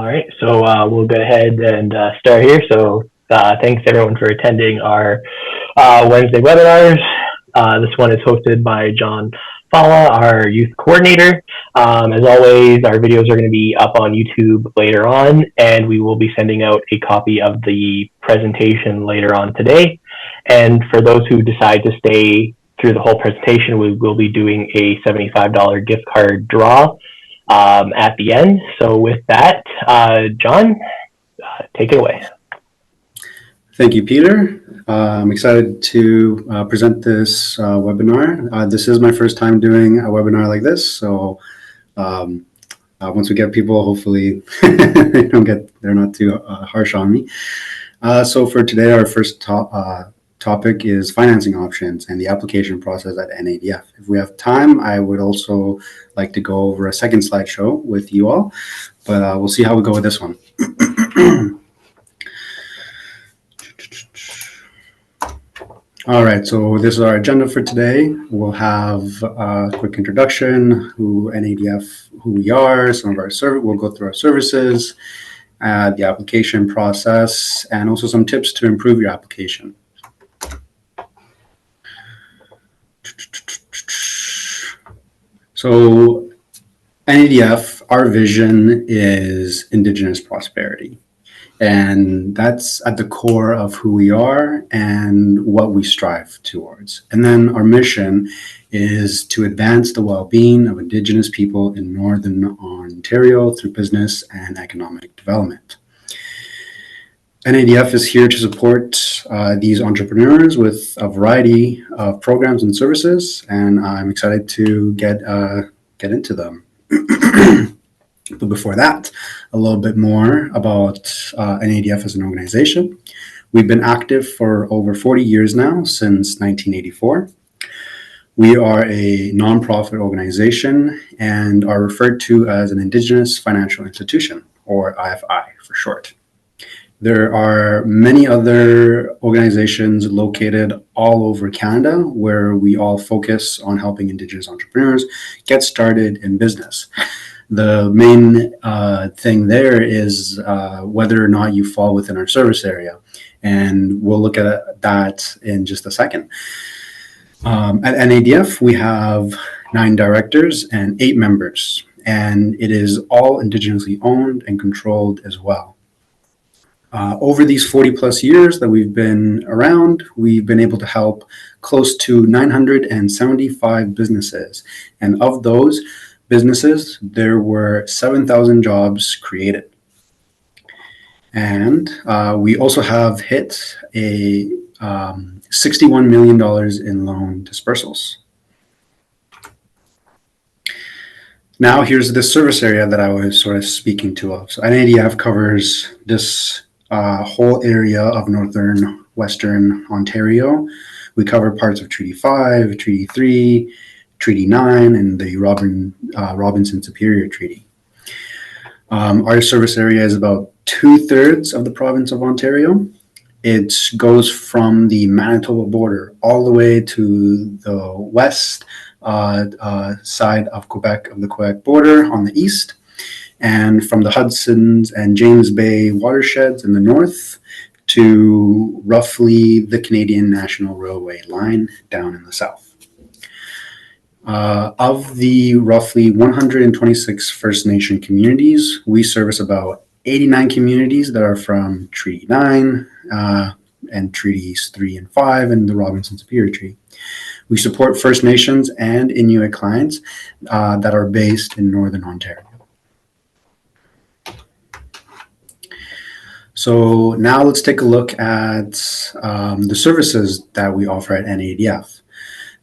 right, so we'll go ahead and start here. So thanks everyone for attending our Wednesday webinars. This one is hosted by Jhon, our youth coordinator. As always, our videos are going to be up on YouTube later on, and we will be sending out a copy of the presentation later on today. And for those who decide to stay through the whole presentation, we will be doing a $75 gift card draw at the end. So with that, Jhon, take it away. Thank you, Peter. I'm excited to present this webinar. This is my first time doing a webinar like this, so once we get people, hopefully they're not too harsh on me. So for today, our first topic is financing options and the application process at NADF. If we have time, I would also like to go over a second slideshow with you all, but we'll see how we go with this one. All right, so this is our agenda for today. We'll have a quick introduction, who we are, some of our we'll go through our services, the application process, and also some tips to improve your application. So NADF, our vision is Indigenous prosperity. And that's at the core of who we are and what we strive towards. And then our mission is to advance the well-being of Indigenous people in Northern Ontario through business and economic development. NADF is here to support these entrepreneurs with a variety of programs and services, and I'm excited to get into them. But before that, a little bit more about NADF as an organization. We've been active for over 40 years now, since 1984. We are a nonprofit organization and are referred to as an Indigenous financial institution, or IFI for short. There are many other organizations located all over Canada where we all focus on helping Indigenous entrepreneurs get started in business. The main thing there is whether or not you fall within our service area, and we'll look at that in just a second. At NADF, we have 9 directors and 8 members, and it is all Indigenously owned and controlled as well. Over these 40 plus years that we've been around, we've been able to help close to 975 businesses, and of those businesses, there were 7,000 jobs created. And we also have hit a $61 million in loan dispersals. Now here's the service area that I was sort of speaking to. So NADF covers this whole area of Northern Western Ontario. We cover parts of Treaty 5, Treaty 3, Treaty 9, and the Robinson Superior Treaty. Our service area is about 2/3 of the province of Ontario. It goes from the Manitoba border all the way to the west side of Quebec, of the Quebec border on the east, and from the Hudson's and James Bay watersheds in the north to roughly the Canadian National Railway line down in the south. Of the roughly 126 First Nation communities, we service about 89 communities that are from Treaty 9 and Treaties 3 and 5 and the Robinson Superior Treaty. We support First Nations and Inuit clients that are based in Northern Ontario. So now let's take a look at the services that we offer at NADF.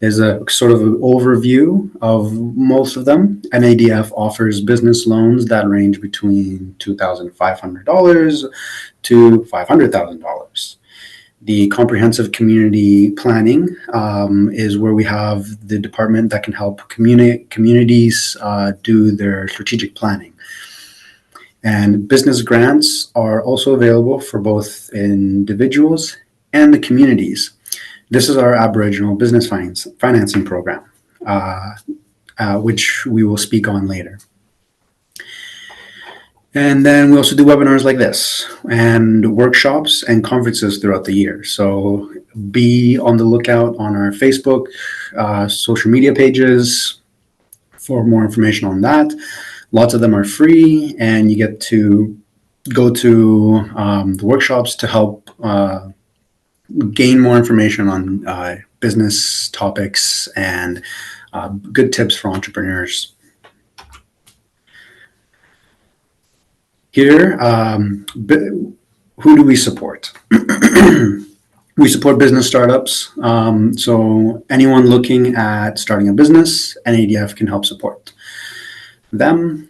There's a sort of an overview of most of them. NADF offers business loans that range between $2,500 to $500,000. The comprehensive community planning is where we have the department that can help communities do their strategic planning. And business grants are also available for both individuals and the communities. This is our Aboriginal Business Financing Program, which we will speak on later. And then we also do webinars like this and workshops and conferences throughout the year. So be on the lookout on our Facebook, social media pages for more information on that. Lots of them are free, and you get to go to the workshops to help gain more information on business topics and good tips for entrepreneurs. Here, who do we support? We support business startups. So anyone looking at starting a business, NADF can help support them.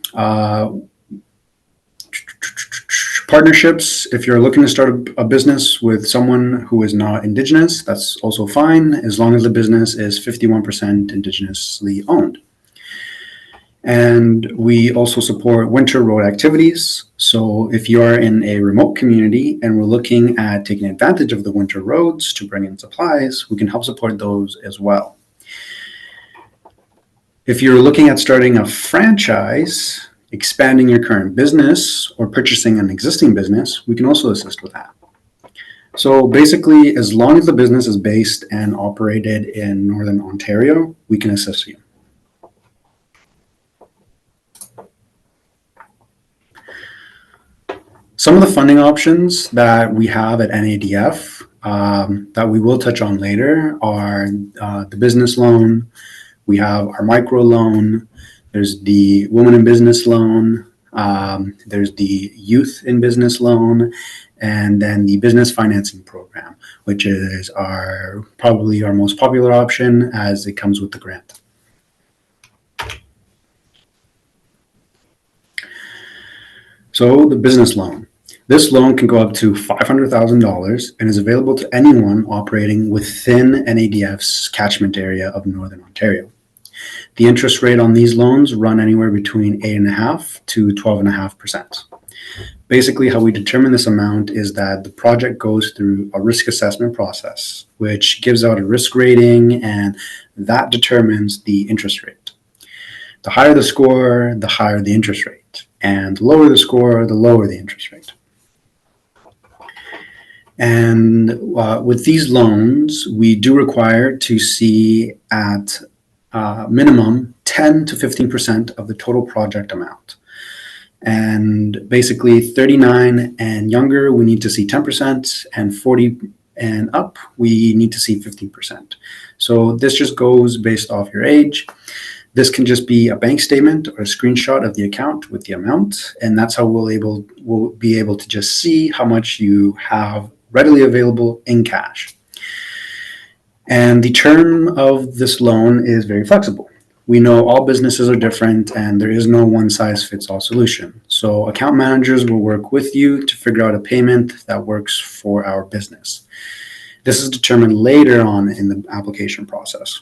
Partnerships, if you're looking to start a business with someone who is not Indigenous, that's also fine, as long as the business is 51% Indigenously owned. And we also support winter road activities. So if you are in a remote community and we're looking at taking advantage of the winter roads to bring in supplies, we can help support those as well. If you're looking at starting a franchise, expanding your current business, or purchasing an existing business, we can also assist with that. So basically, as long as the business is based and operated in Northern Ontario, we can assist you. Some of the funding options that we have at NADF that we will touch on later are the business loan. We have our micro loan. There's the women in business loan. There's the youth in business loan, and then the business financing program, which is probably our most popular option as it comes with the grant. So the business loan. This loan can go up to $500,000 and is available to anyone operating within NADF's catchment area of Northern Ontario. The interest rate on these loans run anywhere between 8.5% to 12.5%. Basically, how we determine this amount is that the project goes through a risk assessment process, which gives out a risk rating, and that determines the interest rate. The higher the score, the higher the interest rate, and the lower the score, the lower the interest rate. And with these loans, we do require to see at minimum 10 to 15% of the total project amount. And basically 39 and younger, we need to see 10%, and 40 and up, we need to see 15%. So this just goes based off your age. This can just be a bank statement or a screenshot of the account with the amount, and that's how we'll be able to just see how much you have readily available in cash. And the term of this loan is very flexible. We know all businesses are different and there is no one-size-fits-all solution. So account managers will work with you to figure out a payment that works for our business. This is determined later on in the application process.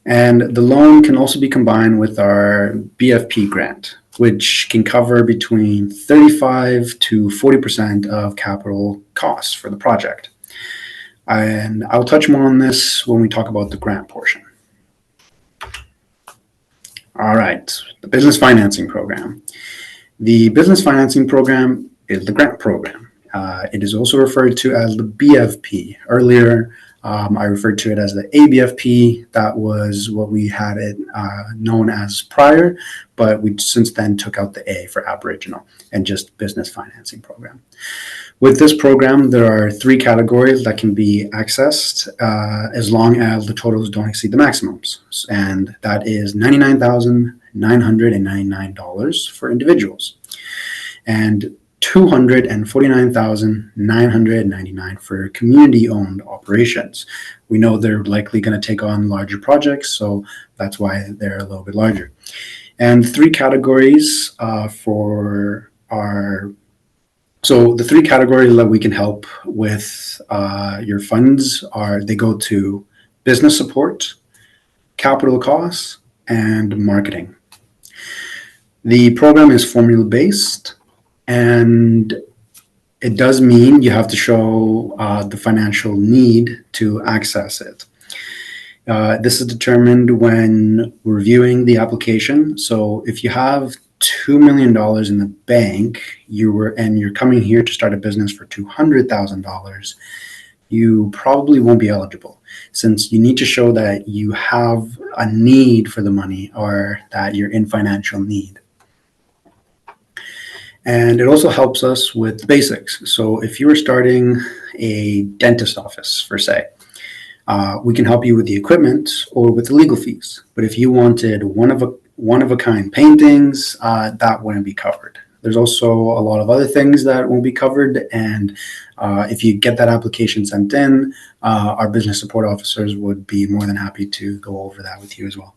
And the loan can also be combined with our BFP grant, which can cover between 35 to 40% of capital costs for the project. And I'll touch more on this when we talk about the grant portion. All right, the business financing program. The business financing program is the grant program. It is also referred to as the BFP. Earlier, I referred to it as the ABFP. That was what we had it known as prior, but we since then took out the A for Aboriginal and just business financing program. With this program, there are 3 categories that can be accessed as long as the totals don't exceed the maximums. And that is $99,999 for individuals and $249,999 for community-owned operations. We know they're likely going to take on larger projects, so that's why they're a little bit larger. And 3 categories So the 3 categories that we can help with your funds they go to business support, capital costs, and marketing. The program is formula-based, and it does mean you have to show the financial need to access it. This is determined when reviewing the application. So if you have $2 million in the bank, you're coming here to start a business for $200,000, you probably won't be eligible, since you need to show that you have a need for the money or that you're in financial need. And it also helps us with basics. So if you were starting a dentist office, for say, we can help you with the equipment or with the legal fees. But if you wanted one of a kind paintings, that wouldn't be covered. There's also a lot of other things that won't be covered. And if you get that application sent in, our business support officers would be more than happy to go over that with you as well.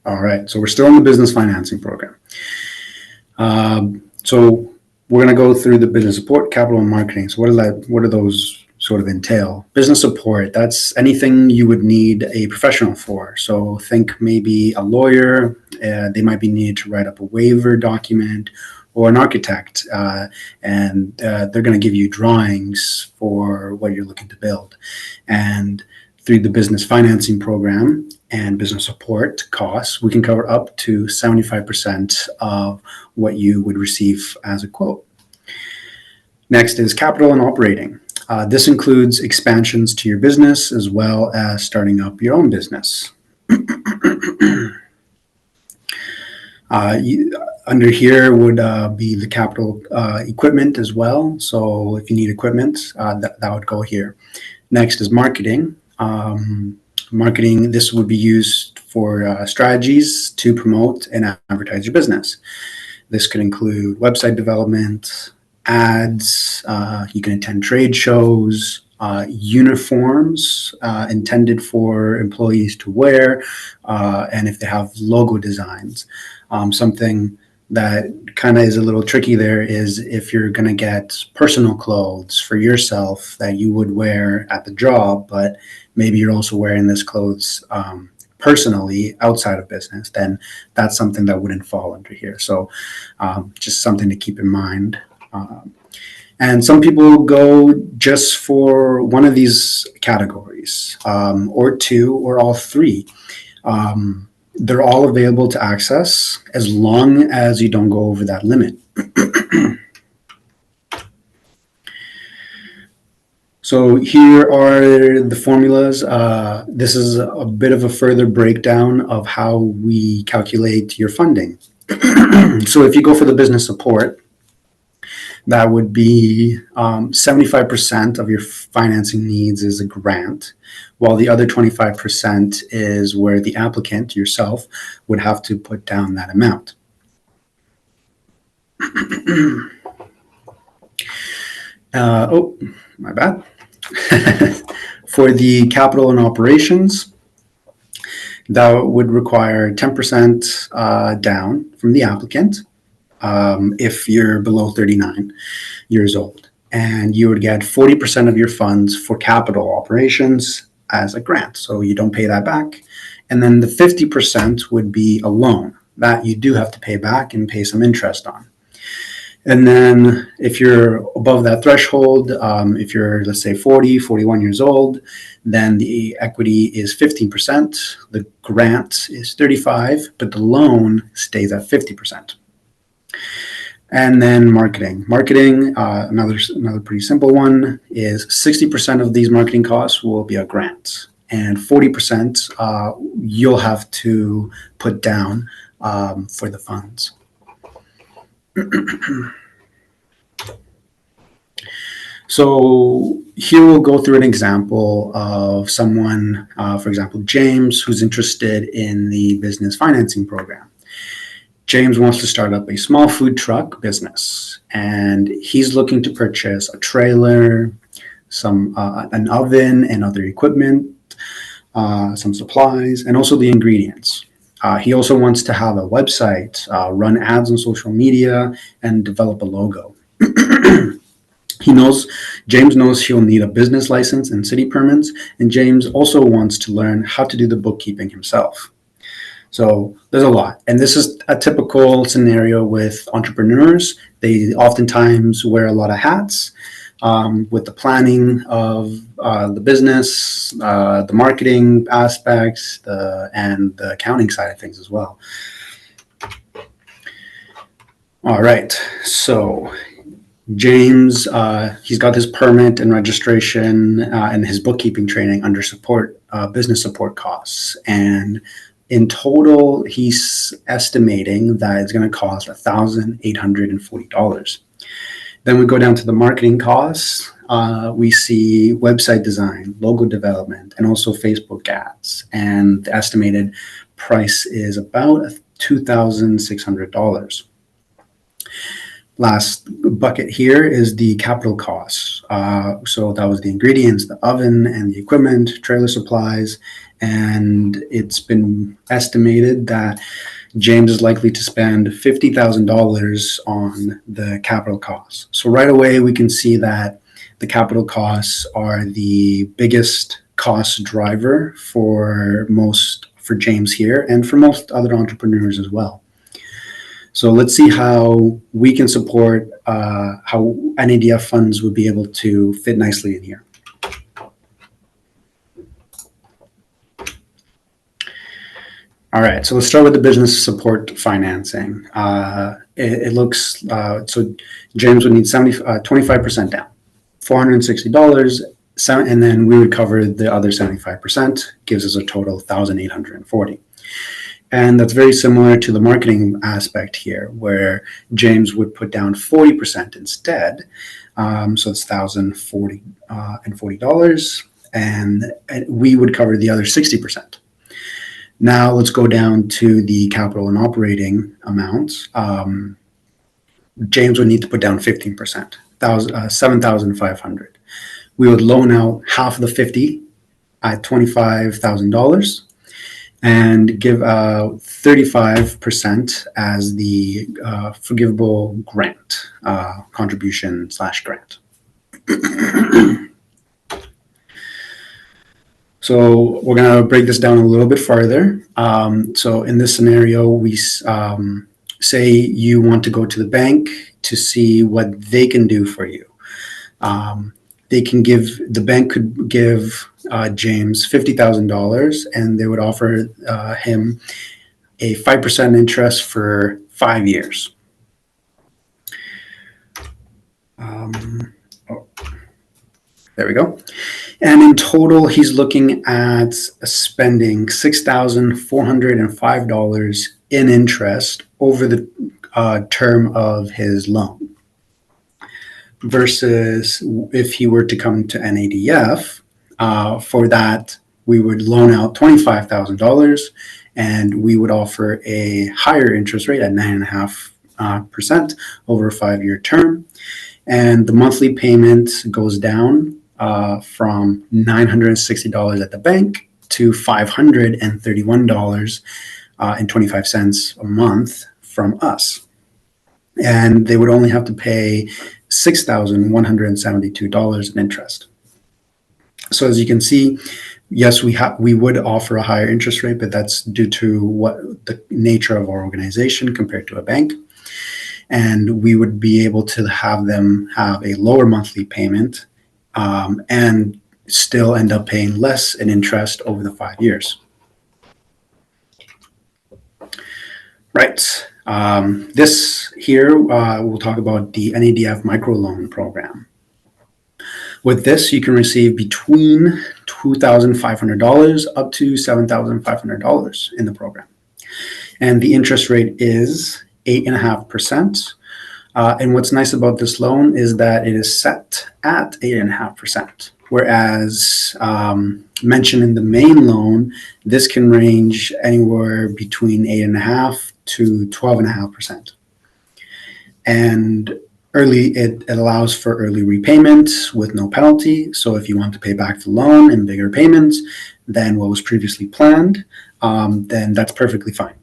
All right, so we're still in the business financing program. So we're going to go through the business support, capital, and marketing. So what do those sort of entail? Business support, that's anything you would need a professional for. So think maybe a lawyer, they might be needed to write up a waiver document, or an architect, and they're going to give you drawings for what you're looking to build. And through the business financing program and business support costs, we can cover up to 75% of what you would receive as a quote. Next is capital and operating. This includes expansions to your business as well as starting up your own business. Under here would be the capital equipment as well. So if you need equipment, that would go here. Next is marketing. Marketing, this would be used for strategies to promote and advertise your business. This could include website development, ads, you can attend trade shows, uniforms intended for employees to wear, and if they have logo designs. Something that kind of is a little tricky there is if you're going to get personal clothes for yourself that you would wear at the job, but maybe you're also wearing this clothes personally outside of business, then that's something that wouldn't fall under here. So just something to keep in mind. And some people go just for one of these categories, or two, or all three. They're all available to access as long as you don't go over that limit. So here are the formulas. This is a bit of a further breakdown of how we calculate your funding. So if you go for the business support, that would be 75% of your financing needs is a grant, while the other 25% is where the applicant, yourself, would have to put down that amount. Oh, my bad. For the capital and operations, that would require 10% down from the applicant. If you're below 39 years old, and you would get 40% of your funds for capital operations as a grant. So you don't pay that back. And then the 50% would be a loan that you do have to pay back and pay some interest on. And then if you're above that threshold, if you're, let's say, 40, 41 years old, then the equity is 15%, the grant is 35%, but the loan stays at 50%. And then marketing. Another pretty simple one is 60% of these marketing costs will be a grant, and 40% you'll have to put down for the funds. So here we'll go through an example of someone, for example, James, who's interested in the business financing program. James wants to start up a small food truck business, and he's looking to purchase a trailer, an oven and other equipment, some supplies, and also the ingredients. He also wants to have a website, run ads on social media, and develop a logo. James knows he'll need a business license and city permits, and James also wants to learn how to do the bookkeeping himself. So there's a lot. And this is a typical scenario with entrepreneurs. They oftentimes wear a lot of hats. with the planning of the business, the marketing aspects, and the accounting side of things as well. All right, so James, he's got his permit and registration and his bookkeeping training under business support costs. And in total, he's estimating that it's going to cost $1,840. Then we go down to the marketing costs. We see website design, logo development, and also Facebook ads. And the estimated price is about $2,600. Last bucket here is the capital costs. So that was the ingredients, the oven and the equipment, trailer supplies, and it's been estimated that James is likely to spend $50,000 on the capital costs. So right away we can see that the capital costs are the biggest cost driver for James here and for most other entrepreneurs as well. So let's see how we can support, how NADF funds would be able to fit nicely in here. All right, so let's start with the business support financing. It looks, so James would need 25% down, $460, and then we would cover the other 75%, gives us a total of $1,840. And that's very similar to the marketing aspect here, where James would put down 40% instead. So it's $1,040, and we would cover the other 60%. Now let's go down to the capital and operating amounts. James would need to put down 15%, $7,500. We would loan out half of the 50 at $25,000. And give 35% as the forgivable grant, contribution/grant. So we're going to break this down a little bit further. So in this scenario, we say you want to go to the bank to see what they can do for you. The bank could give James $50,000, and they would offer him a 5% interest for 5 years. There we go. And in total, he's looking at spending $6,405 in interest over the term of his loan. Versus if he were to come to NADF, for that, we would loan out $25,000 and we would offer a higher interest rate at 9.5% over a 5-year term. And the monthly payment goes down from $960 at the bank to $531.25 a month from us. And they would only have to pay $6,172 in interest. So as you can see, yes, we would offer a higher interest rate, but that's due to what the nature of our organization compared to a bank. And we would be able to have them have a lower monthly payment and still end up paying less in interest over the 5 years. Right. This here, we'll talk about the NADF microloan program. With this, you can receive between $2,500 up to $7,500 in the program. And the interest rate is 8.5%. And what's nice about this loan is that it is set at 8.5%. Whereas mentioned in the main loan, this can range anywhere between 8.5% to 12.5%. And it allows for early repayment with no penalty. So if you want to pay back the loan in bigger payments than what was previously planned, then that's perfectly fine.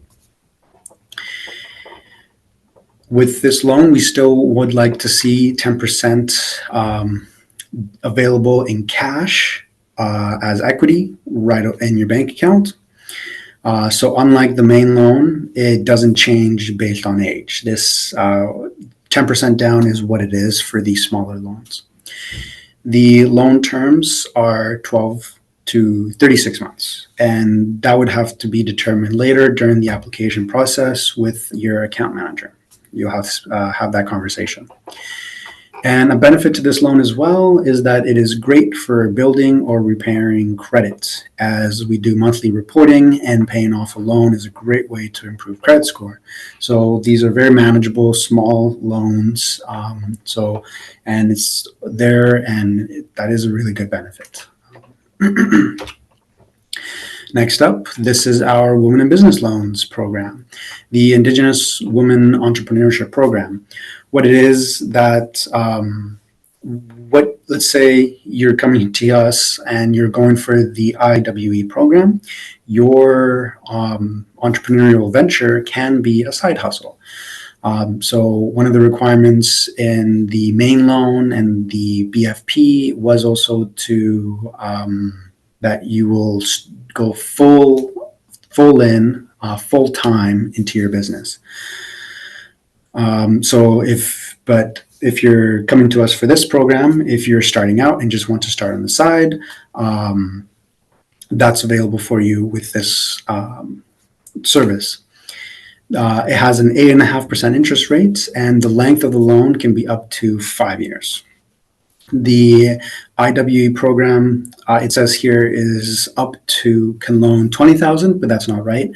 With this loan, we still would like to see 10% available in cash as equity right in your bank account. So unlike the main loan, it doesn't change based on age. This 10% down is what it is for these smaller loans. The loan terms are 12 to 36 months, and that would have to be determined later during the application process with your account manager. You'll have that conversation. And a benefit to this loan as well is that it is great for building or repairing credit, as we do monthly reporting, and paying off a loan is a great way to improve credit score. So these are very manageable, small loans. And it's there, and that is a really good benefit. Next up, this is our Women in Business Loans program, the Indigenous Women Entrepreneurship Program. What it is that, let's say you're coming to us and you're going for the IWE program, your entrepreneurial venture can be a side hustle. So one of the requirements in the main loan and the BFP was also to that you will go full time into your business. If you're coming to us for this program, if you're starting out and just want to start on the side, that's available for you with this service. It has an 8.5% interest rate, and the length of the loan can be up to 5 years. The IWE program, it says here, is up to can loan $20,000, but that's not right.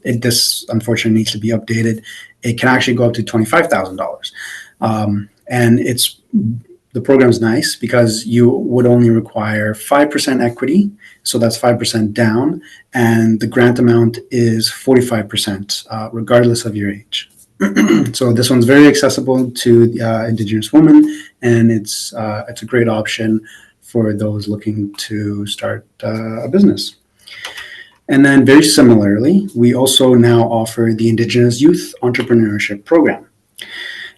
This unfortunately needs to be updated. It can actually go up to $25,000, and the program's nice because you would only require 5% equity, so that's 5% down, and the grant amount is 45%, regardless of your age. So this one's very accessible to Indigenous women, and it's a great option for those looking to start a business. And then very similarly, we also now offer the Indigenous Youth Entrepreneurship Program.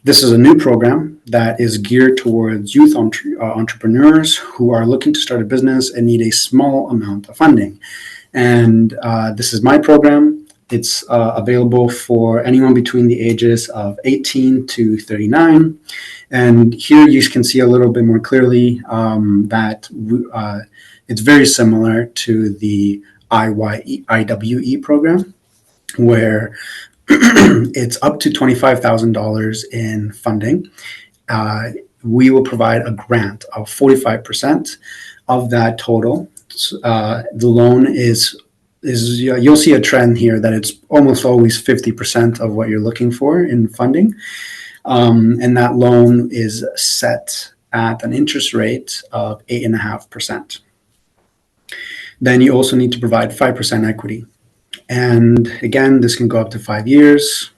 This is a new program that is geared towards youth entrepreneurs who are looking to start a business and need a small amount of funding. And this is my program. It's available for anyone between the ages of 18 to 39. And here you can see a little bit more clearly that it's very similar to the IWE program, where it's up to $25,000 in funding. We will provide a grant of 45% of that total. The loan is you'll see a trend here that it's almost always 50% of what you're looking for in funding. And that loan is set at an interest rate of 8.5%. Then you also need to provide 5% equity. And again, this can go up to 5 years.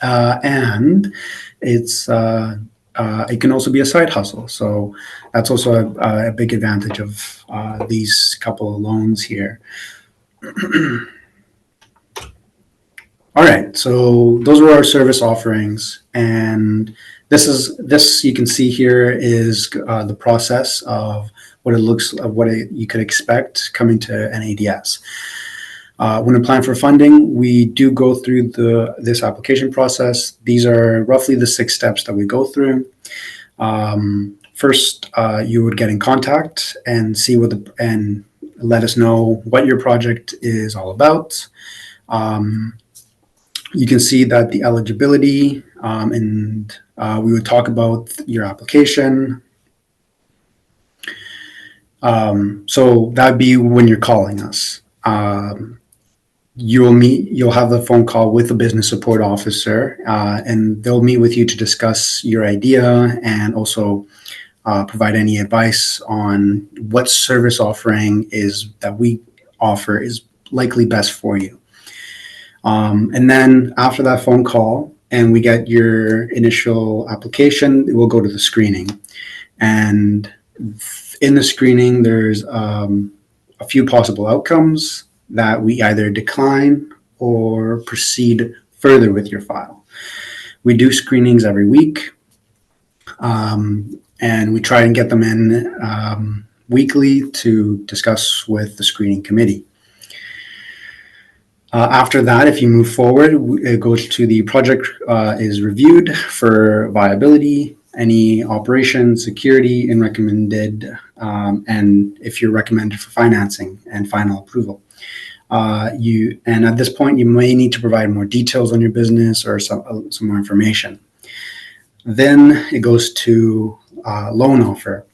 And it can also be a side hustle. So that's also a big advantage of these couple of loans here. All right, so those were our service offerings, and this you can see here is the process of what you could expect coming to NADS. When applying for funding, we do go through this application process. These are roughly the 6 steps that we go through. First, you would get in contact and and let us know what your project is all about. You can see that the eligibility, and we would talk about your application. So that'd be when you're calling us. You'll have a phone call with a business support officer, and they'll meet with you to discuss your idea and also provide any advice on what service offering that we offer is likely best for you. And then after that phone call and we get your initial application, we'll go to the screening. And in the screening, there's a few possible outcomes that we either decline or proceed further with your file. We do screenings every week, and we try and get them in weekly to discuss with the screening committee. After that, if you move forward, it goes to the project is reviewed for viability, any operations, security, and recommended, and if you're recommended for financing and final approval. And at this point, you may need to provide more details on your business or some more information. Then it goes to loan offer,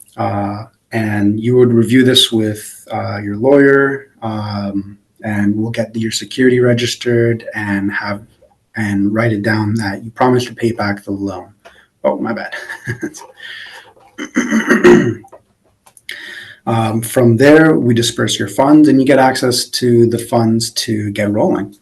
and you would review this with your lawyer, and we'll get your security registered and write it down that you promise to pay back the loan. Oh, my bad. From there, we disperse your funds, and you get access to the funds to get rolling.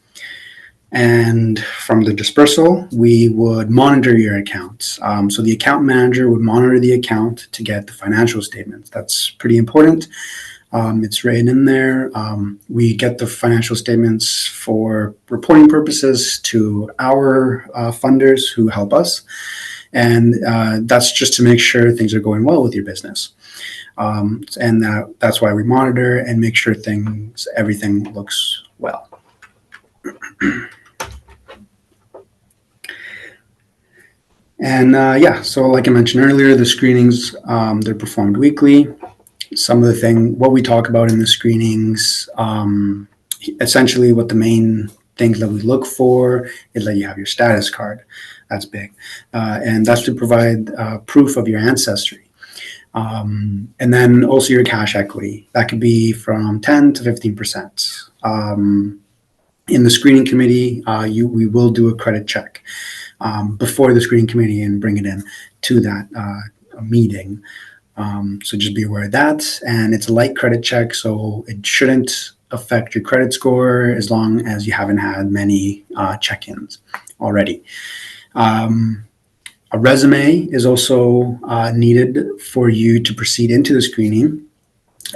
And from the dispersal, we would monitor your accounts. So the account manager would monitor the account to get the financial statements. That's pretty important. It's written in there. We get the financial statements for reporting purposes to our funders who help us. And that's just to make sure things are going well with your business. And that's why we monitor and make sure everything looks well. And so like I mentioned earlier, the screenings, they're performed weekly. Some of what we talk about in the screenings, essentially what the main things that we look for is that you have your status card. That's big. And that's to provide proof of your ancestry. And then also your cash equity. That could be from 10 to 15%. In the screening committee, we will do a credit check before the screening committee and bring it in to that meeting. So just be aware of that. And it's a light credit check, so it shouldn't affect your credit score as long as you haven't had many check-ins already. A resume is also needed for you to proceed into the screening.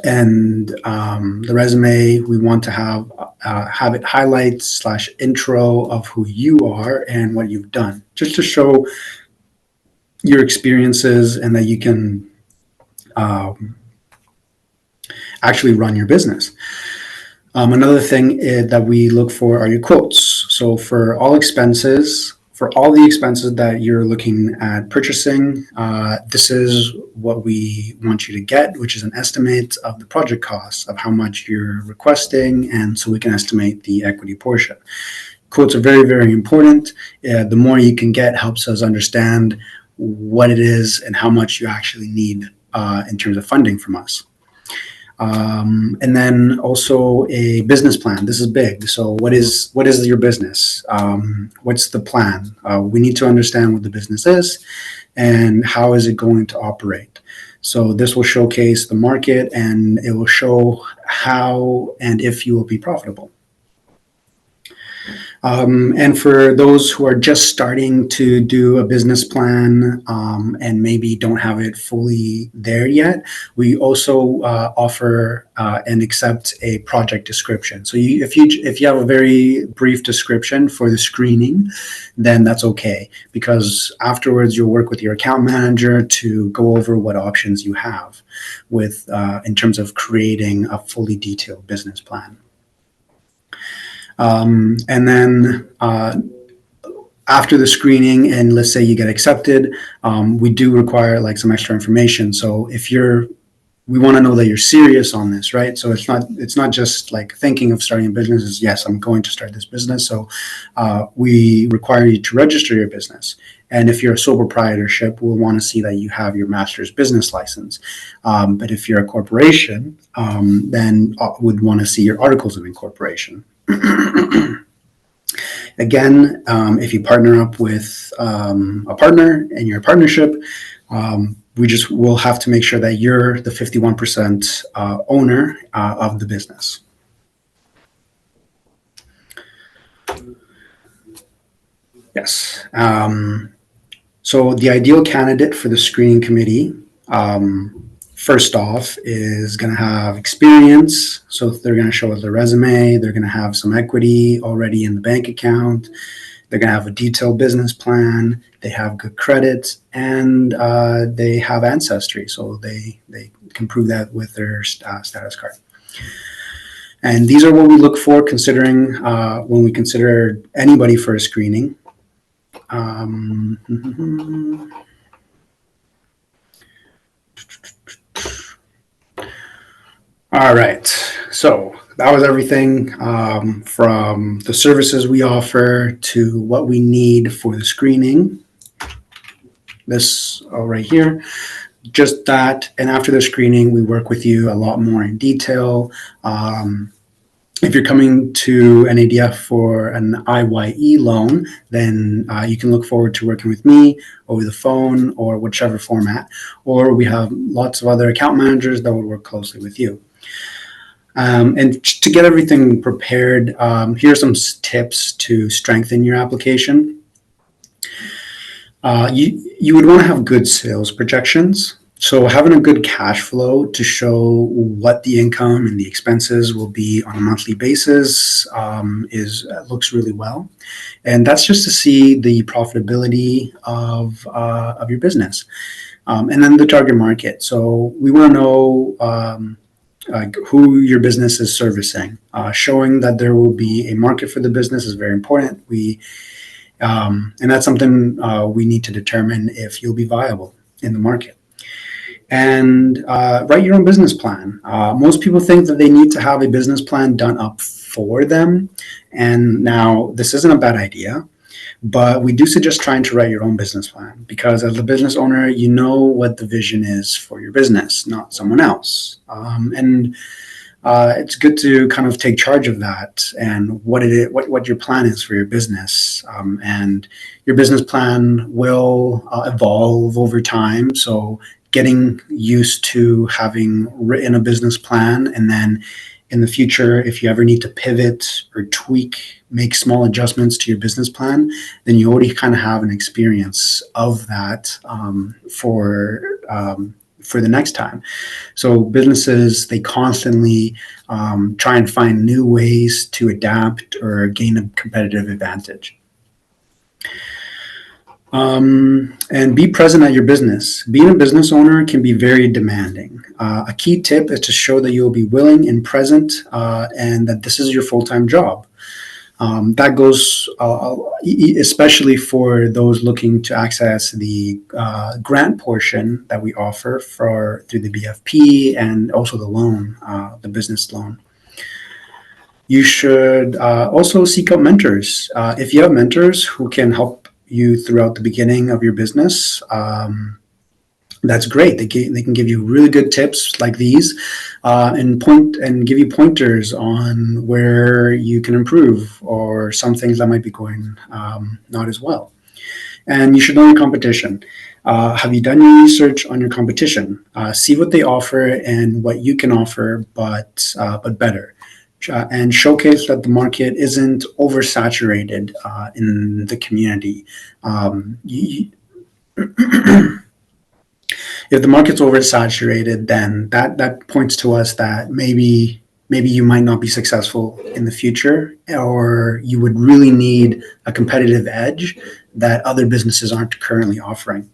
And the resume, we want to have it highlights / intro of who you are and what you've done, just to show your experiences and that you can actually run your business. Another thing that we look for are your quotes. So for all the expenses that you're looking at purchasing, this is what we want you to get, which is an estimate of the project costs of how much you're requesting, and so we can estimate the equity portion. Quotes are very, very important. The more you can get helps us understand what it is and how much you actually need in terms of funding from us. And then also a business plan. This is big. So what is your business? What's the plan? We need to understand what the business is and how is it going to operate. So this will showcase the market, and it will show how and if you will be profitable. And for those who are just starting to do a business plan and maybe don't have it fully there yet, we also offer and accept a project description. So if you have a very brief description for the screening, then that's okay, because afterwards you'll work with your account manager to go over what options you have with in terms of creating a fully detailed business plan. And then after the screening, and let's say you get accepted, we do require like some extra information. So we want to know that you're serious on this, right? So it's not just like thinking of starting a business. It's, yes, I'm going to start this business. So we require you to register your business. And if you're a sole proprietorship, we'll want to see that you have your master's business license. But if you're a corporation, then we'd want to see your articles of incorporation. Again, if you partner up with a partner in your partnership, we'll have to make sure that you're the 51% owner of the business. Yes. So the ideal candidate for the screening committee, first off, is going to have experience. So they're going to show us their resume. They're going to have some equity already in the bank account. They're going to have a detailed business plan. They have good credit, and they have ancestry. So they can prove that with their status card. And these are what we look for considering when we consider anybody for a screening. All right. So that was everything from the services we offer to what we need for the screening. This right here, just that. And after the screening, we work with you a lot more in detail. If you're coming to NADF for an IYE loan, then you can look forward to working with me over the phone or whichever format. Or we have lots of other account managers that will work closely with you. And to get everything prepared, here are some tips to strengthen your application. You would want to have good sales projections. So having a good cash flow to show what the income and the expenses will be on a monthly basis is looks really well, and that's just to see the profitability of your business, and then the target market. So we want to know who your business is servicing. Showing that there will be a market for the business is very important. And that's something we need to determine if you'll be viable in the market. And write your own business plan. Most people think that they need to have a business plan done up for them. And now, this isn't a bad idea, but we do suggest trying to write your own business plan because as the business owner, you know what the vision is for your business, not someone else. And it's good to kind of take charge of that and what your plan is for your business. And your business plan will evolve over time. So getting used to having written a business plan, and then in the future, if you ever need to pivot or tweak, make small adjustments to your business plan, then you already kind of have an experience of that for the next time. So businesses, they constantly try and find new ways to adapt or gain a competitive advantage. And be present at your business. Being a business owner can be very demanding. A key tip is to show that you'll be willing and present and that this is your full-time job. That goes especially for those looking to access the grant portion that we offer through the BFP and also the loan, the business loan. You should also seek out mentors. If you have mentors who can help you throughout the beginning of your business, that's great. They can give you really good tips like these, and give you pointers on where you can improve or some things that might be going not as well. And you should know your competition. Have you done your research on your competition? See what they offer and what you can offer, but better. And showcase that the market isn't oversaturated in the community. If the market's oversaturated, then that points to us that maybe you might not be successful in the future, or you would really need a competitive edge that other businesses aren't currently offering.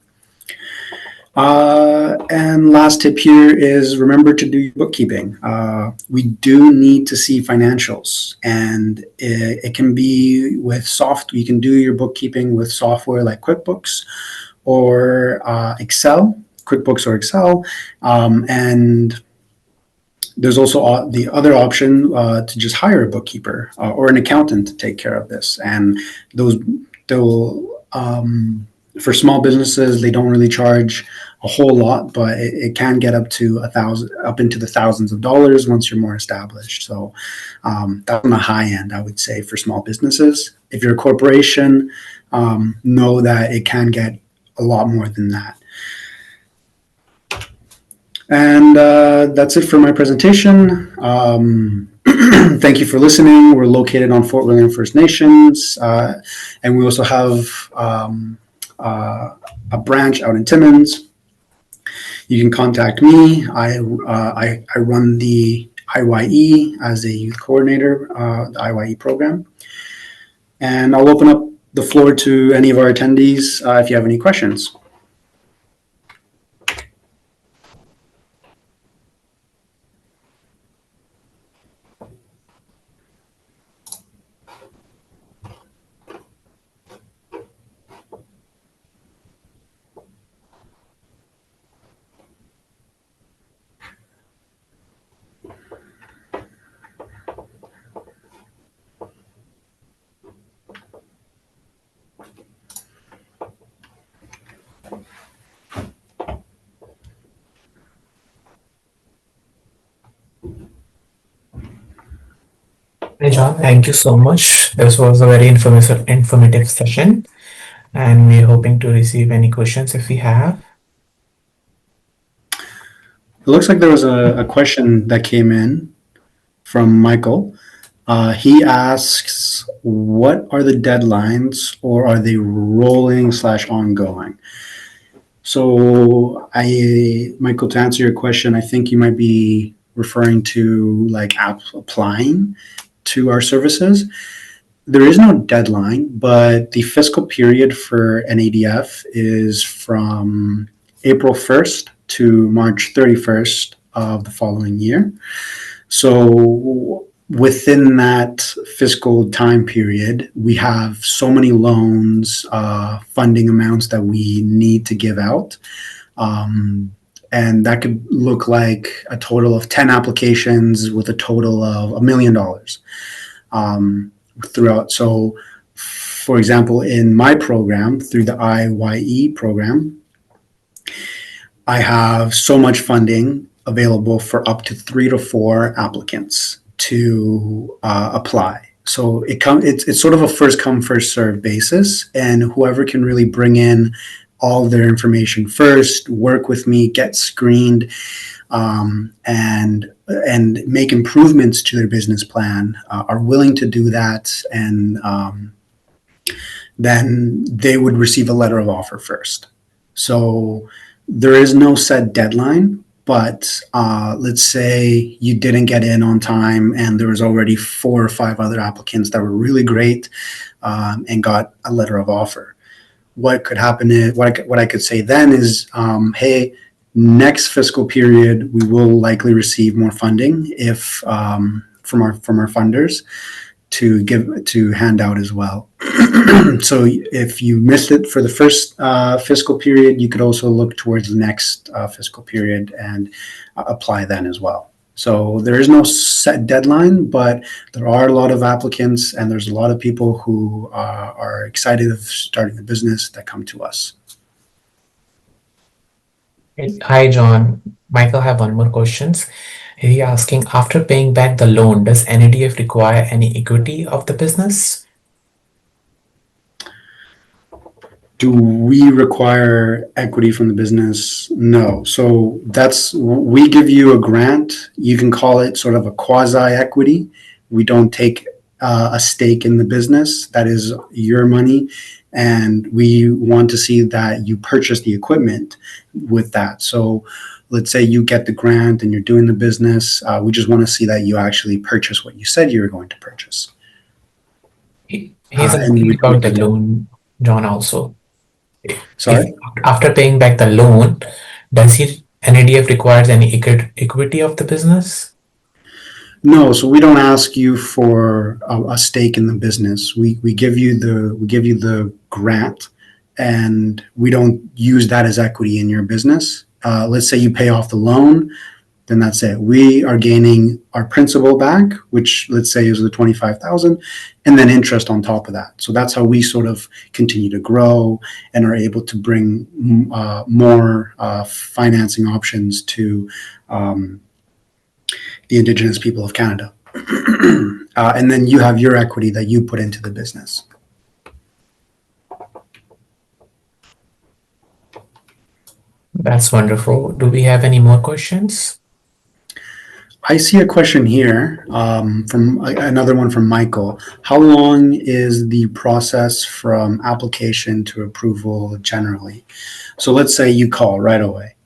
And last tip here is remember to do your bookkeeping. We do need to see financials, and it can be with you can do your bookkeeping with software like QuickBooks or Excel, QuickBooks or Excel. And there's also the other option to just hire a bookkeeper or an accountant to take care of this. And they'll for small businesses, they don't really charge a whole lot, but it can get up to up into the thousands of dollars once you're more established. So that's on the high end, I would say, for small businesses. If you're a corporation, know that it can get a lot more than that. And that's it for my presentation. Thank you for listening. We're located on Fort William First Nations, and we also have a branch out in Timmins. You can contact me. I run the IYE as a youth coordinator, the IYE program. And I'll open up the floor to any of our attendees if you have any questions. Hey John, thank you so much. This was a very informative session, and we're hoping to receive any questions if we have. It looks like there was a question that came in from Michael. He asks, what are the deadlines, or are they rolling slash ongoing? So, Michael, to answer your question, I think you might be referring to like applying to our services. There is no deadline, but the fiscal period for NADF is from April 1st to March 31st of the following year. So within that fiscal time period, we have so many loans, funding amounts that we need to give out. And that could look like a total of 10 applications with a total of $1 million throughout. So, for example, in my program, through the IYE program, I have so much funding available for up to 3 to 4 applicants to apply. So it's sort of a first come first serve basis, and whoever can really bring in all of their information first, work with me, get screened, and make improvements to their business plan, are willing to do that, and then they would receive a letter of offer first. So there is no set deadline, but let's say you didn't get in on time and there was already 4 or 5 other applicants that were really great, and got a letter of offer. What could happen is, what I could say then is, hey, next fiscal period, we will likely receive more funding if from our funders to hand out as well. So if you missed it for the first fiscal period, you could also look towards the next fiscal period and apply then as well. So there is no set deadline, but there are a lot of applicants, and there's a lot of people who are excited of starting a business that come to us. Hi John, Michael have one more questions. He asking, after paying back the loan, does NADF require any equity of the business? Do we require equity from the business? No. So we give you a grant. You can call it sort of a quasi equity. We don't take a stake in the business. That is your money. And we want to see that you purchase the equipment with that. So let's say you get the grant and you're doing the business. We just want to see that you actually purchase what you said you were going to purchase. He's asking about the loan, John, also. Sorry? If after paying back the loan, does NADF requires any equity of the business? No, so we don't ask you for a stake in the business. We give you the grant, and we don't use that as equity in your business. Let's say you pay off the loan, then that's it. We are gaining our principal back, which let's say is the 25,000, and then interest on top of that. So that's how we sort of continue to grow and are able to bring more financing options to the Indigenous people of Canada. And then you have your equity that you put into the business. That's wonderful. Do we have any more questions? I see a question here from another one from Michael. How long is the process from application to approval generally? So let's say you call right away,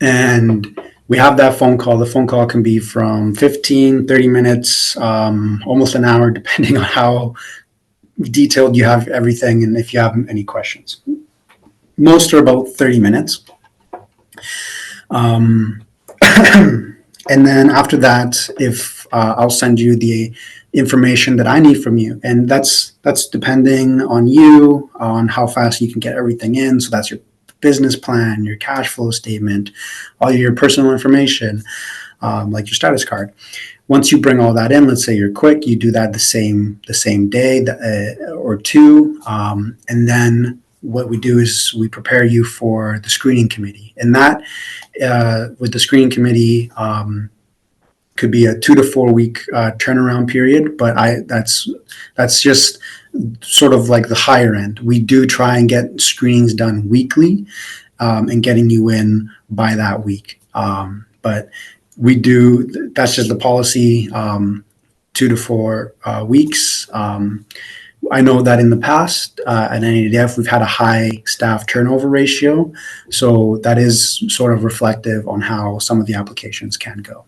and we have that phone call. The phone call can be from 15, 30 minutes, almost an hour, depending on how detailed you have everything and if you have any questions. Most are about 30 minutes. And then after that, if I'll send you the information that I need from you, and that's depending on you, on how fast you can get everything in. So that's your business plan, your cash flow statement, all your personal information, like your status card. Once you bring all that in, let's say you're quick, you do that the same day or two, and then what we do is we prepare you for the screening committee, and that with the screening committee could be a 2 to 4 week turnaround period, but that's just sort of like the higher end. We do try and get screenings done weekly, and getting you in by that week. But we do, that's just the policy, 2 to 4 weeks. I know that in the past at NADF, we've had a high staff turnover ratio. So that is sort of reflective on how some of the applications can go.